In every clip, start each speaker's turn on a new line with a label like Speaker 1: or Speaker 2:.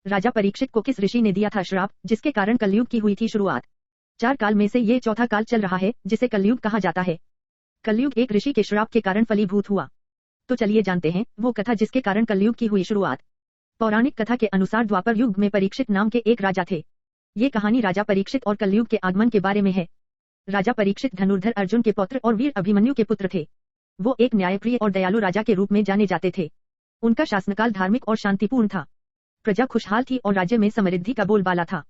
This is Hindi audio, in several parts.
Speaker 1: राजा परीक्षित को किस ऋषि ने दिया था श्राप, जिसके कारण कलयुग की हुई थी शुरुआत। 4 काल में से ये चौथा काल चल रहा है, जिसे कलयुग कहा जाता है। कलयुग एक ऋषि के श्राप के कारण फलीभूत हुआ। तो चलिए जानते हैं वो कथा जिसके कारण कलयुग की हुई शुरुआत। पौराणिक कथा के अनुसार द्वापर युग में परीक्षित नाम के एक राजा थे। ये कहानी राजा परीक्षित और कलयुग के आगमन के बारे में है। राजा परीक्षित धनुर्धर अर्जुन के पौत्र और वीर अभिमन्यु के पुत्र थे। वो एक न्यायप्रिय और दयालु राजा के रूप में जाने जाते थे। उनका शासनकाल धार्मिक और शांतिपूर्ण था। प्रजा खुशहाल थी और राज्य में समृद्धि का बोलबाला था।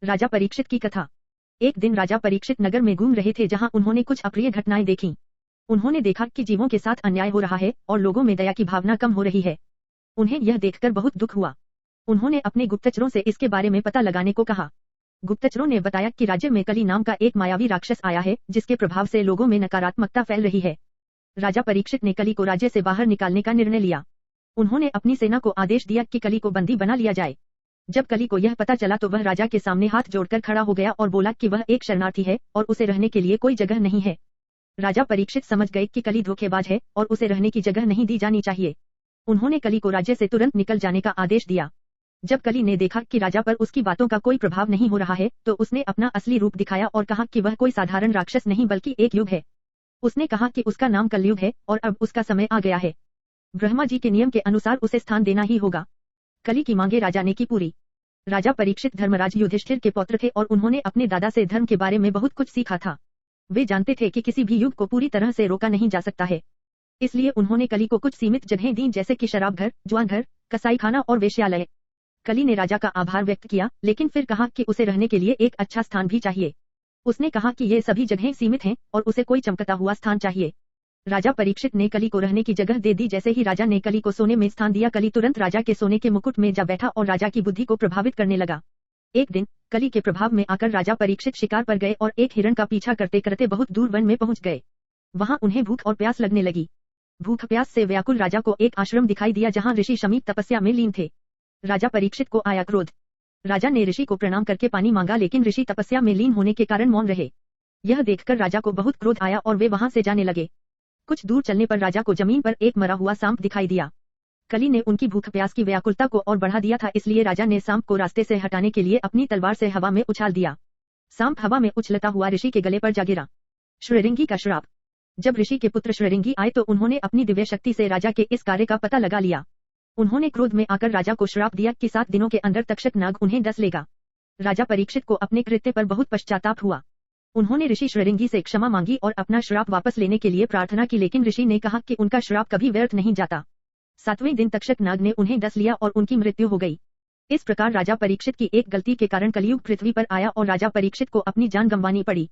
Speaker 1: राजा परीक्षित की कथा। एक दिन राजा परीक्षित नगर में घूम रहे थे, जहां उन्होंने कुछ अप्रिय घटनाएं देखी। उन्होंने देखा कि जीवों के साथ अन्याय हो रहा है और लोगों में दया की भावना कम हो रही है। उन्हें यह देखकर बहुत दुख हुआ। उन्होंने अपने गुप्तचरों से इसके बारे में पता लगाने को कहा। गुप्तचरों ने बताया कि राज्य में कली नाम का एक मायावी राक्षस आया है, जिसके प्रभाव से लोगों में नकारात्मकता फैल रही है। राजा परीक्षित ने कली को राज्य से बाहर निकालने का निर्णय लिया। उन्होंने अपनी सेना को आदेश दिया कि कली को बंदी बना लिया जाए। जब कली को यह पता चला तो वह राजा के सामने हाथ जोड़कर खड़ा हो गया और बोला कि वह एक शरणार्थी है और उसे रहने के लिए कोई जगह नहीं है। राजा परीक्षित समझ गए कि कली धोखेबाज है और उसे रहने की जगह नहीं दी जानी चाहिए। उन्होंने कली को राज्य से तुरंत निकल जाने का आदेश दिया। जब कली ने देखा कि राजा पर उसकी बातों का कोई प्रभाव नहीं हो रहा है, तो उसने अपना असली रूप दिखाया और कहा कि वह कोई साधारण राक्षस नहीं बल्कि एक युग है। उसने कहा कि उसका नाम कलयुग है और अब उसका समय आ गया है। ब्रह्मा जी के नियम के अनुसार उसे स्थान देना ही होगा। कली की मांगे राजा ने की पूरी। राजा परीक्षित धर्मराज युधिष्ठिर के पौत्र थे और उन्होंने अपने दादा से धर्म के बारे में बहुत कुछ सीखा था। वे जानते थे कि किसी भी युग को पूरी तरह से रोका नहीं जा सकता है। इसलिए उन्होंने कली को कुछ सीमित जगहें दी, जैसे कि शराब घर, जुआन घर, कसाईखाना और वेश्यालय। कली ने राजा का आभार व्यक्त किया, लेकिन फिर कहा कि उसे रहने के लिए एक अच्छा स्थान भी चाहिए। उसने कहा कि ये सभी जगहें सीमित हैं और उसे कोई चमकता हुआ स्थान चाहिए। राजा परीक्षित ने कली को रहने की जगह दे दी। जैसे ही राजा ने कली को सोने में स्थान दिया, कली तुरंत राजा के सोने के मुकुट में जा बैठा और राजा की बुद्धि को प्रभावित करने लगा। एक दिन कली के प्रभाव में आकर राजा परीक्षित शिकार पर गए और एक हिरण का पीछा करते करते बहुत दूर वन में पहुंच गए। वहां उन्हें भूख और प्यास लगने लगी। भूख प्यास से व्याकुल राजा को एक आश्रम दिखाई दिया, जहां ऋषि शमी तपस्या में लीन थे। राजा परीक्षित को आया क्रोध। राजा ने ऋषि को प्रणाम करके पानी मांगा, लेकिन ऋषि तपस्या में लीन होने के कारण मौन रहे। यह देखकर राजा को बहुत क्रोध आया और वे वहां से जाने लगे। कुछ दूर चलने पर राजा को जमीन पर एक मरा हुआ सांप दिखाई दिया। कली ने उनकी भूख प्यास की व्याकुलता को और बढ़ा दिया था, इसलिए राजा ने सांप को रास्ते से हटाने के लिए अपनी तलवार से हवा में उछाल दिया। सांप हवा में उछलता हुआ ऋषि के गले पर जा गिरा। श्रीरंगी का श्राप। जब ऋषि के पुत्र श्रीरंगी आए तो उन्होंने अपनी दिव्य शक्ति से राजा के इस कार्य का पता लगा लिया। उन्होंने क्रोध में आकर राजा को श्राप दिया कि 7 दिनों के अंदर तक्षक नाग उन्हें डस लेगा। राजा परीक्षित को अपने कृत्य पर बहुत पश्चाताप हुआ। उन्होंने ऋषि श्रीरंगी से क्षमा मांगी और अपना श्राप वापस लेने के लिए प्रार्थना की, लेकिन ऋषि ने कहा कि उनका श्राप कभी व्यर्थ नहीं जाता। 7वें दिन तक्षक नाग ने उन्हें डस लिया और उनकी मृत्यु हो गई। इस प्रकार राजा परीक्षित की एक गलती के कारण कलयुग पृथ्वी पर आया और राजा परीक्षित को अपनी जान गंवानी पड़ी।